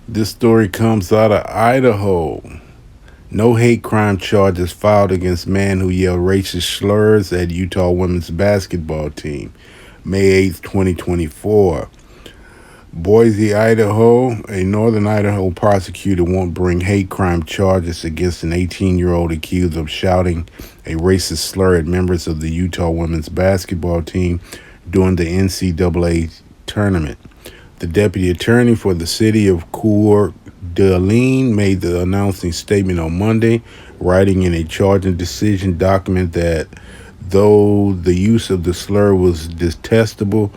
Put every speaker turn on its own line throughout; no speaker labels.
This story comes out of Idaho. No hate crime charges filed against man who yelled racist slurs at Utah women's basketball team. May 8th, 2024. Boise, Idaho. A northern Idaho prosecutor won't bring hate crime charges against an 18-year-old accused of shouting a racist slur at members of the Utah women's basketball team during the NCAA tournament. The deputy attorney for the city of Coeur d'Alene made the announcing statement on Monday, writing in a charging decision document that though the use of the slur was detestable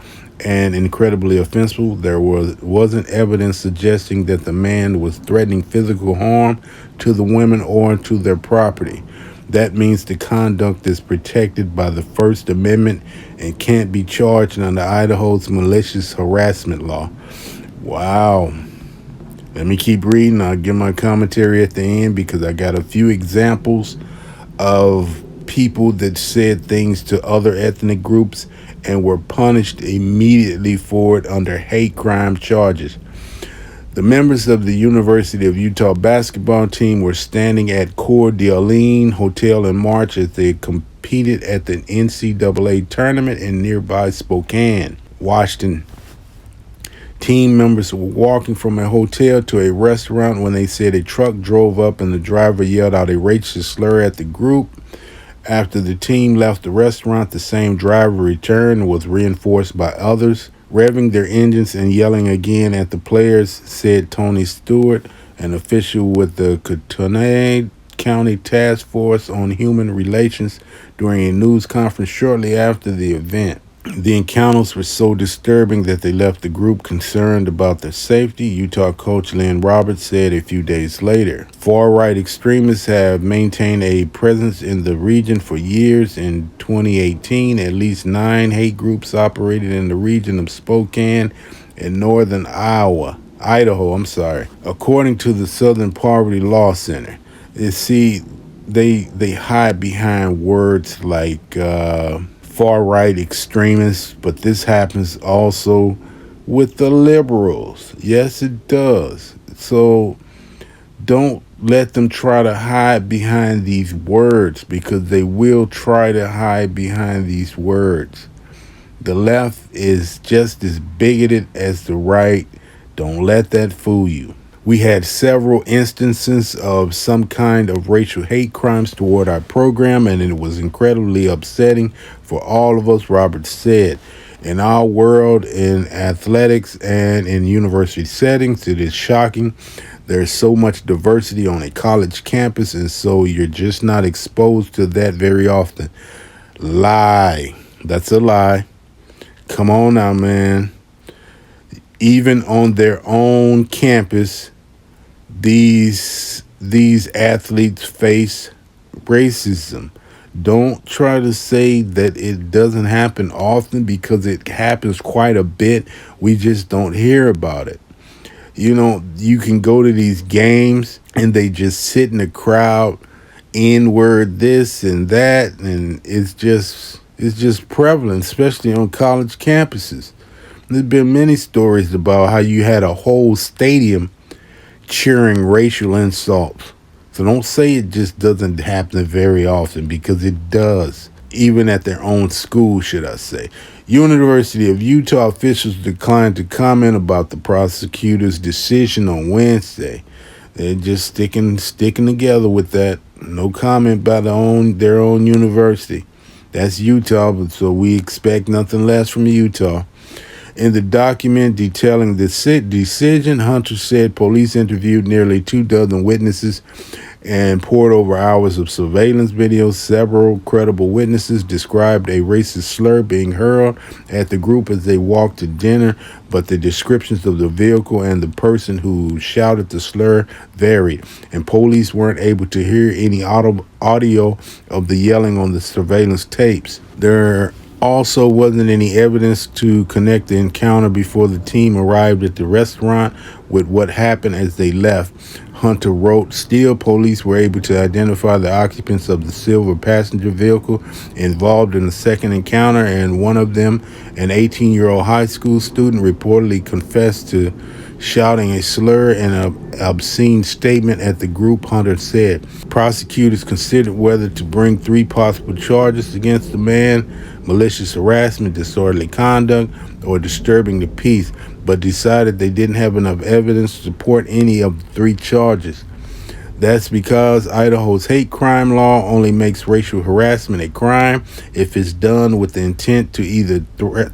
and incredibly offensive, there wasn't evidence suggesting that the man was threatening physical harm to the women or to their property. That means the conduct is protected by the First Amendment and can't be charged under Idaho's malicious harassment law. Wow. Let me keep reading. I'll give my commentary at the end because I got a few examples of people that said things to other ethnic groups and were punished immediately for it under hate crime charges. The members of the University of Utah basketball team were standing at Coeur d'Alene Hotel in March as they competed at the NCAA tournament in nearby Spokane, Washington. Team members were walking from a hotel to a restaurant when they said a truck drove up and the driver yelled out a racist slur at the group. After the team left the restaurant, the same driver returned and was reinforced by others, revving their engines and yelling again at the players, said Tony Stewart, an official with the Cotonah County Task Force on Human Relations, during a news conference shortly after the event. The encounters were so disturbing that they left the group concerned about their safety, Utah coach Lynn Roberts said a few days later. Far-right extremists have maintained a presence in the region for years. In 2018, at least 9 hate groups operated in the region of Spokane in northern Idaho, according to the Southern Poverty Law Center. They hide behind words like far-right extremists, but this happens also with the liberals. Yes, it does. So don't let them try to hide behind these words because they will try to hide behind these words. The left is just as bigoted as the right. Don't let that fool you. We had several instances of some kind of racial hate crimes toward our program, and it was incredibly upsetting for all of us, Roberts said. In our world, in athletics and in university settings, it is shocking. There's so much diversity on a college campus, and so you're just not exposed to that very often. Lie. That's a lie. Come on now, man. Even on their own campus, these athletes face racism. Don't try to say that it doesn't happen often because it happens quite a bit. We just don't hear about it. You know, you can go to these games and they just sit in the crowd, N-word this and that, and it's just prevalent, especially on college campuses. There's been many stories about how you had a whole stadium cheering racial insults. So don't say it just doesn't happen very often because it does, even at their own school, should I say. University of Utah officials declined to comment about the prosecutor's decision on Wednesday. They're just sticking together with that. No comment by their own university. That's Utah, but so we expect nothing less from Utah. In the document detailing the decision, Hunter said police interviewed nearly 24 witnesses and poured over hours of surveillance video. Several credible witnesses described a racist slur being hurled at the group as they walked to dinner, but the descriptions of the vehicle and the person who shouted the slur varied, and police weren't able to hear any audio of the yelling on the surveillance tapes. There also wasn't any evidence to connect the encounter before the team arrived at the restaurant with what happened as they left. Hunter wrote, still, police were able to identify the occupants of the silver passenger vehicle involved in the second encounter, and one of them, an 18-year-old high school student, reportedly confessed to shouting a slur and an obscene statement at the group, Hunter said. Prosecutors considered whether to bring three possible charges against the man: malicious harassment, disorderly conduct, or disturbing the peace, but decided they didn't have enough evidence to support any of the three charges. That's because Idaho's hate crime law only makes racial harassment a crime if it's done with the intent to either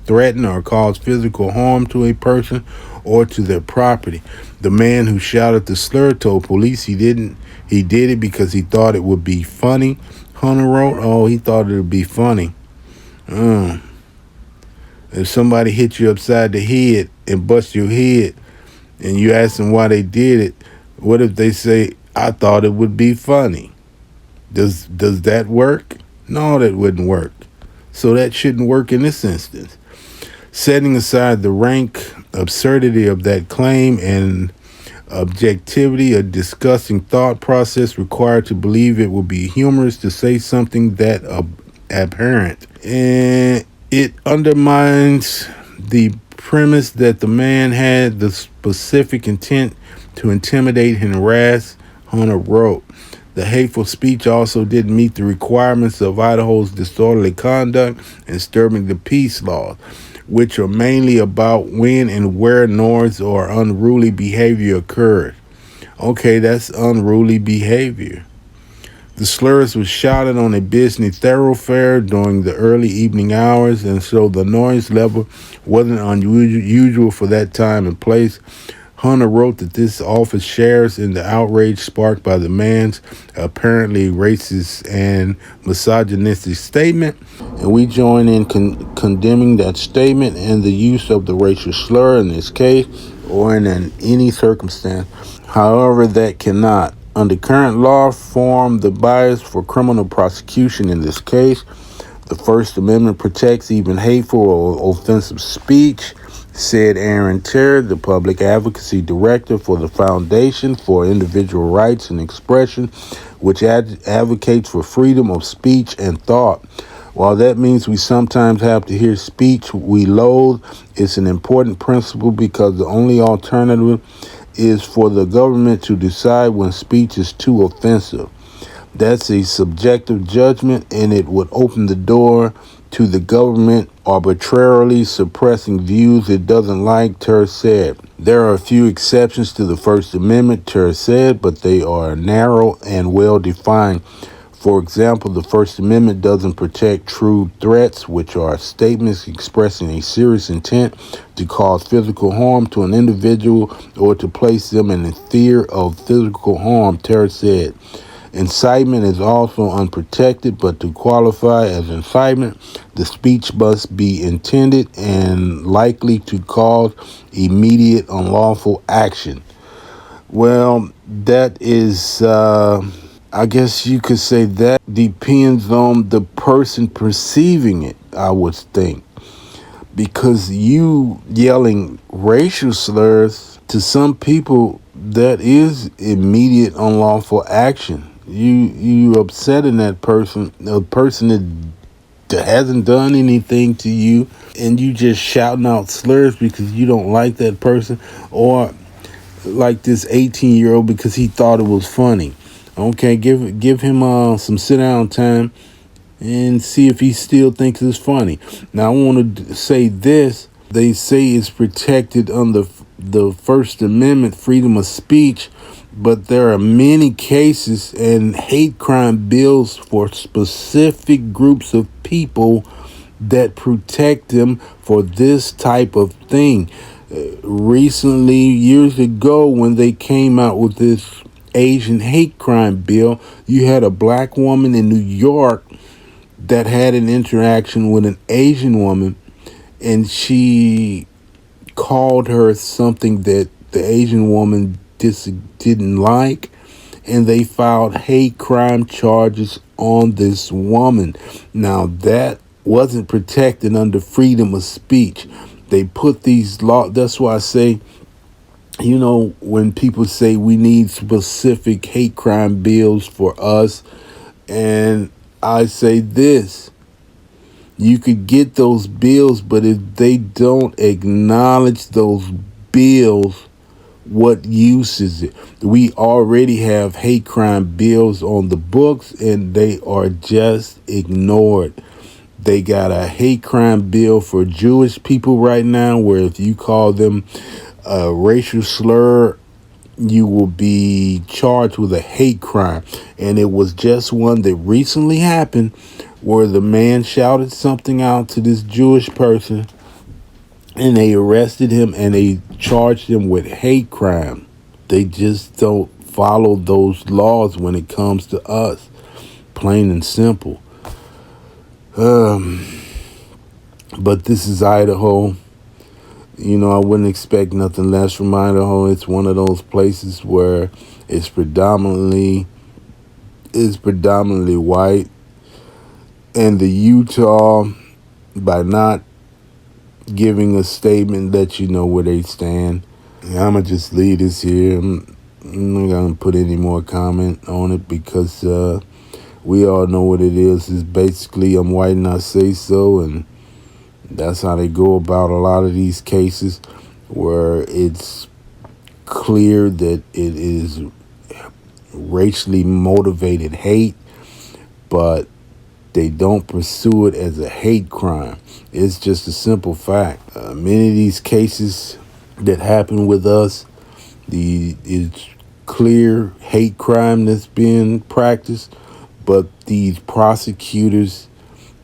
threaten or cause physical harm to a person or to their property. The man who shouted the slur told police he did it because he thought it would be funny. Hunter wrote, "Oh, he thought it would be funny. If somebody hit you upside the head and bust your head and you ask them why they did it, what if they say, I thought it would be funny?" Does that work? No, that wouldn't work. So that shouldn't work in this instance. Setting aside the rank absurdity of that claim and objectivity, a disgusting thought process required to believe it would be humorous to say something that abhorrent. And it undermines the premise that the man had the specific intent to intimidate and harass, Hunter wrote. The hateful speech also didn't meet the requirements of Idaho's disorderly conduct and disturbing the peace laws, which are mainly about when and where noise or unruly behavior occurred. Okay, that's unruly behavior. The slurs was shouted on a busy thoroughfare during the early evening hours, and so the noise level wasn't unusual for that time and place. Hunter wrote that this office shares in the outrage sparked by the man's apparently racist and misogynistic statement, and we join in condemning that statement and the use of the racial slur in this case or in any circumstance. However, that cannot, under current law, form the bias for criminal prosecution in this case. The First Amendment protects even hateful or offensive speech, said Aaron Terry, the public advocacy director for the Foundation for Individual Rights and Expression, which advocates for freedom of speech and thought. While that means we sometimes have to hear speech we loathe, it's an important principle because the only alternative is for the government to decide when speech is too offensive. That's a subjective judgment, and it would open the door to the government arbitrarily suppressing views it doesn't like, Ter said. There are a few exceptions to the First Amendment, Ter said, but they are narrow and well defined. For example, the First Amendment doesn't protect true threats, which are statements expressing a serious intent to cause physical harm to an individual or to place them in fear of physical harm, Ter said. Incitement is also unprotected, but to qualify as incitement, the speech must be intended and likely to cause immediate unlawful action. Well, that is, I guess you could say that depends on the person perceiving it, I would think. Because you yelling racial slurs, to some people, that is immediate unlawful action. You upsetting that person, a person that hasn't done anything to you, and you just shouting out slurs because you don't like that person, or like this 18-year-old because he thought it was funny. Okay, give him some sit down time and see if he still thinks it's funny. Now, I want to say this. They say it's protected under the First Amendment, freedom of speech, but there are many cases and hate crime bills for specific groups of people that protect them for this type of thing. Recently, years ago, when they came out with this Asian hate crime bill, you had a black woman in New York that had an interaction with an Asian woman, and she called her something that the Asian woman didn't like, and they filed hate crime charges on this woman. Now, that wasn't protected under freedom of speech. They put these laws. That's why I say, when people say we need specific hate crime bills for us, and I say this: you could get those bills, but if they don't acknowledge those bills What use is it? We already have hate crime bills on the books, and they are just ignored. They got a hate crime bill for Jewish people right now, where if you call them a racial slur, you will be charged with a hate crime. And it was just one that recently happened where the man shouted something out to this Jewish person, and they arrested him and they charged him with hate crime. They just don't follow those laws when it comes to us, plain and simple. But this is Idaho. You know, I wouldn't expect nothing less from Idaho. It's one of those places where it's predominantly white. And the Utah, by not giving a statement, that you know where they stand. And I'm gonna just leave this here. I'm not gonna put any more comment on it because we all know what it is. It's basically I'm white and I say so, and that's how they go about a lot of these cases where it's clear that it is racially motivated hate, but they don't pursue it as a hate crime. It's just a simple fact. Many of these cases that happen with us, it's clear hate crime that's being practiced, but these prosecutors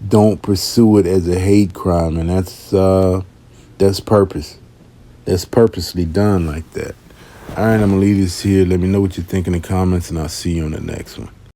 don't pursue it as a hate crime, and that's purpose. That's purposely done like that. All right, I'm gonna leave this here. Let me know what you think in the comments, and I'll see you on the next one.